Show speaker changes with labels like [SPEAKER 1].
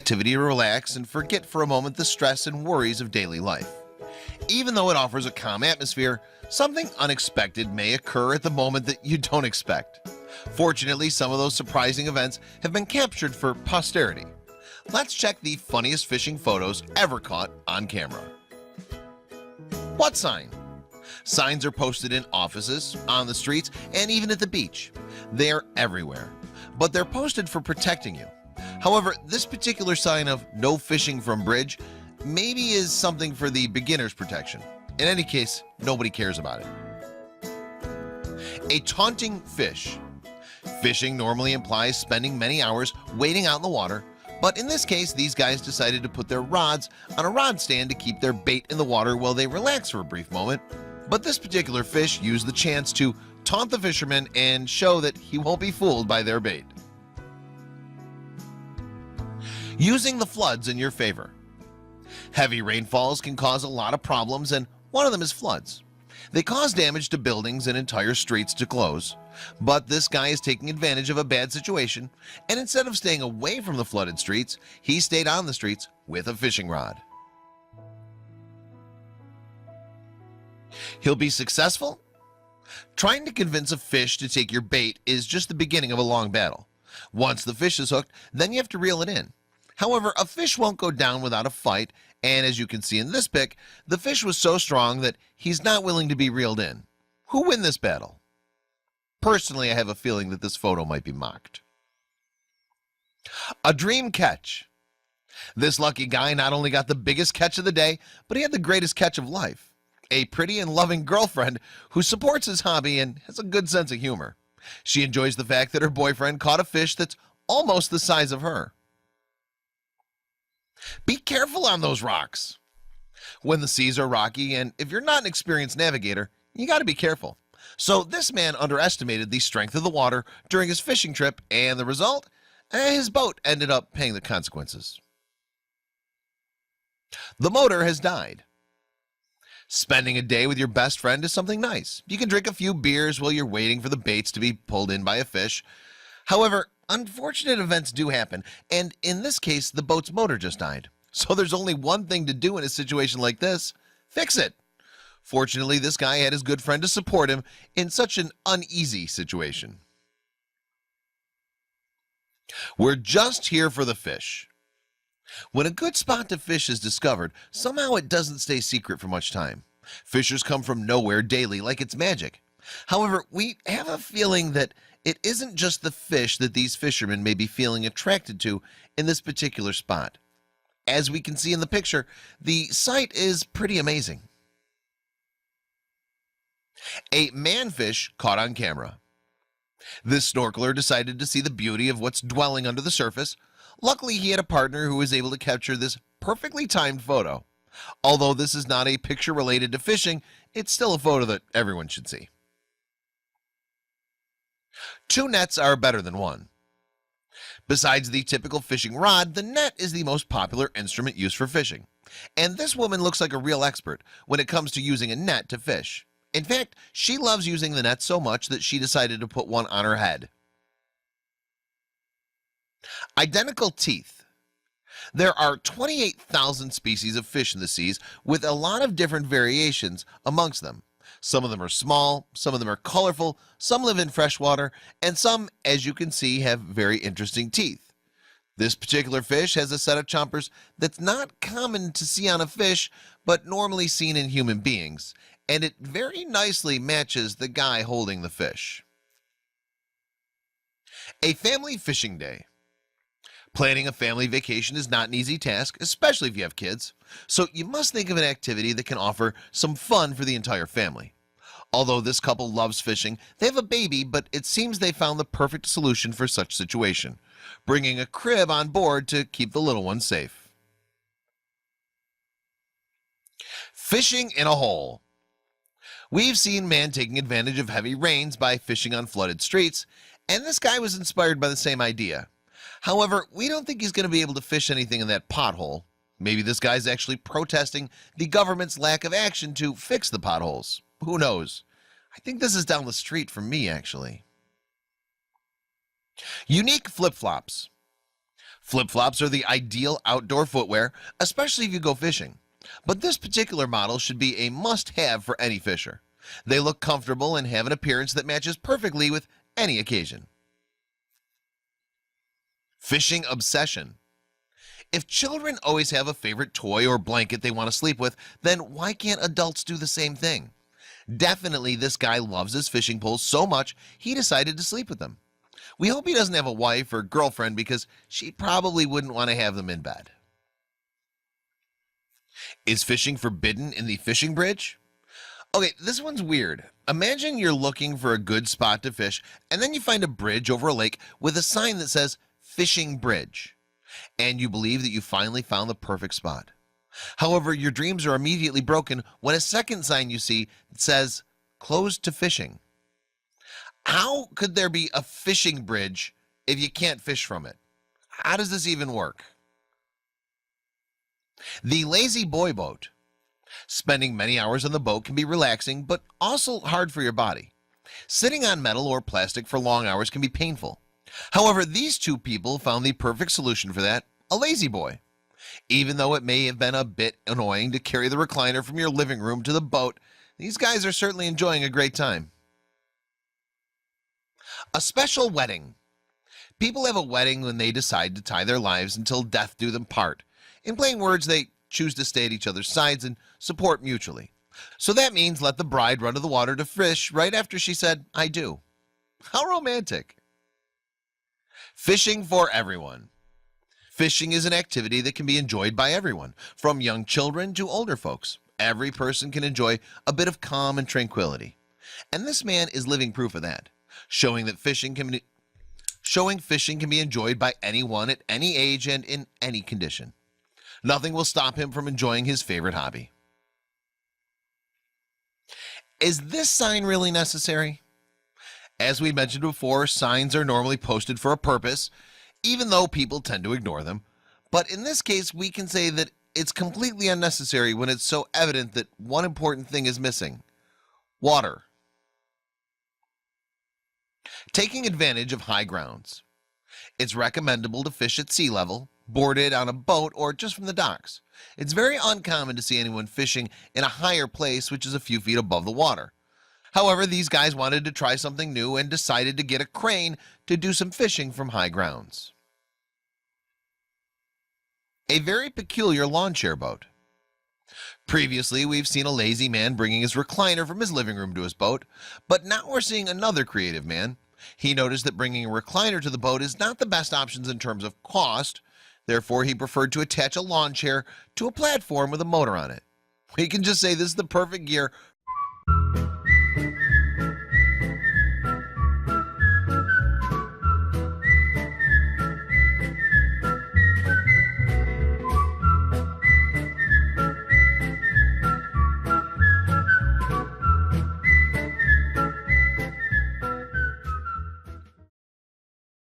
[SPEAKER 1] activity to relax and forget for a moment the stress and worries of daily life. Even though it offers a calm atmosphere, something unexpected may occur at the moment that you don't expect. Fortunately, some of those surprising events have been captured for posterity. Let's check the funniest fishing photos ever caught on camera. What sign? Signs are posted in offices, on the streets, and even at the beach. They're everywhere, but they're posted for protecting you. However, this particular sign of no fishing from bridge maybe is something for the beginner's protection. In any case, nobody cares about it. A taunting fish. Fishing normally implies spending many hours waiting out in the water, but in this case, these guys decided to put their rods on a rod stand to keep their bait in the water while they relax for a brief moment. But this particular fish used the chance to taunt the fisherman and show that he won't be fooled by their bait. Using the floods in your favor. Heavy rainfalls can cause a lot of problems, and one of them is floods. They cause damage to buildings and entire streets to close. But this guy is taking advantage of a bad situation, and instead of staying away from the flooded streets, he stayed on the streets with a fishing rod. He'll be successful? Trying to convince a fish to take your bait is just the beginning of a long battle. Once the fish is hooked, then you have to reel it in. However, a fish won't go down without a fight, and as you can see in this pic, the fish was so strong that he's not willing to be reeled in. Who win this battle? Personally, I have a feeling that this photo might be mocked. A dream catch. This lucky guy not only got the biggest catch of the day, but he had the greatest catch of life. A pretty and loving girlfriend who supports his hobby and has a good sense of humor. She enjoys the fact that her boyfriend caught a fish that's almost the size of her. Be careful on those rocks. When the seas are rocky, and if you're not an experienced navigator, you got to be careful. So this man underestimated the strength of the water during his fishing trip, and the result? His boat ended up paying the consequences. The motor has died. Spending a day with your best friend is something nice. You can drink a few beers while you're waiting for the baits to be pulled in by a fish. However, unfortunate events do happen, and in this case, the boat's motor just died. So there's only one thing to do in a situation like this: fix it. Fortunately, this guy had his good friend to support him in such an uneasy situation. We're just here for the fish. When a good spot to fish is discovered, somehow it doesn't stay secret for much time. Fishers come from nowhere daily like it's magic. However, we have a feeling that it isn't just the fish that these fishermen may be feeling attracted to in this particular spot. As we can see in the picture, the sight is pretty amazing. A manfish caught on camera. This snorkeler decided to see the beauty of what's dwelling under the surface. Luckily, he had a partner who was able to capture this perfectly timed photo. Although this is not a picture related to fishing, it's still a photo that everyone should see. Two nets are better than one. Besides the typical fishing rod, the net is the most popular instrument used for fishing. And this woman looks like a real expert when it comes to using a net to fish. In fact, she loves using the net so much that she decided to put one on her head. Identical teeth. There are 28,000 species of fish in the seas, with a lot of different variations amongst them. Some of them are small, some of them are colorful, some live in freshwater, and some, as you can see, have very interesting teeth. This particular fish has a set of chompers that's not common to see on a fish, but normally seen in human beings, and it very nicely matches the guy holding the fish. A family fishing day. Planning a family vacation is not an easy task, especially if you have kids, so you must think of an activity that can offer some fun for the entire family. Although this couple loves fishing, they have a baby, but it seems they found the perfect solution for such situation, bringing a crib on board to keep the little one safe. Fishing in a hole. We've seen man taking advantage of heavy rains by fishing on flooded streets, and this guy was inspired by the same idea. However, we don't think he's going to be able to fish anything in that pothole. Maybe this guy's actually protesting the government's lack of action to fix the potholes. Who knows? I think this is down the street from me, actually. Unique flip-flops. Flip-flops are the ideal outdoor footwear, especially if you go fishing. But this particular model should be a must-have for any fisher. They look comfortable and have an appearance that matches perfectly with any occasion. Fishing obsession. If children always have a favorite toy or blanket they want to sleep with, then why can't adults do the same thing? Definitely this guy loves his fishing poles so much he decided to sleep with them. We hope he doesn't have a wife or girlfriend because she probably wouldn't want to have them in bed. Is fishing forbidden in the fishing bridge? Okay, this one's weird. Imagine you're looking for a good spot to fish and then you find a bridge over a lake with a sign that says fishing bridge, and you believe that you finally found the perfect spot. However, your dreams are immediately broken when a second sign you see says closed to fishing. How could there be a fishing bridge if you can't fish from it? How does this even work? The lazy boy boat. Spending many hours on the boat can be relaxing, but also hard for your body. Sitting on metal or plastic for long hours can be painful. However, these two people found the perfect solution for that, a lazy boy. Even though it may have been a bit annoying to carry the recliner from your living room to the boat, these guys are certainly enjoying a great time. A special wedding. People have a wedding when they decide to tie their lives until death do them part. In plain words, they choose to stay at each other's sides and support mutually. So that means let the bride run to the water to fish right after she said, I do. How romantic. Fishing for everyone. Fishing is an activity that can be enjoyed by everyone, from young children to older folks. Every person can enjoy a bit of calm and tranquility. And this man is living proof of that, showing fishing can be enjoyed by anyone at any age and in any condition. Nothing will stop him from enjoying his favorite hobby. Is this sign really necessary? As we mentioned before, signs are normally posted for a purpose, even though people tend to ignore them. But in this case, we can say that it's completely unnecessary when it's so evident that one important thing is missing: water. Taking advantage of high grounds. It's recommendable to fish at sea level, boarded on a boat, or just from the docks. It's very uncommon to see anyone fishing in a higher place, which is a few feet above the water. However, these guys wanted to try something new and decided to get a crane to do some fishing from high grounds. A very peculiar lawn chair boat. Previously, we've seen a lazy man bringing his recliner from his living room to his boat, but now we're seeing another creative man. He noticed that bringing a recliner to the boat is not the best options in terms of cost. Therefore, he preferred to attach a lawn chair to a platform with a motor on it. We can just say this is the perfect gear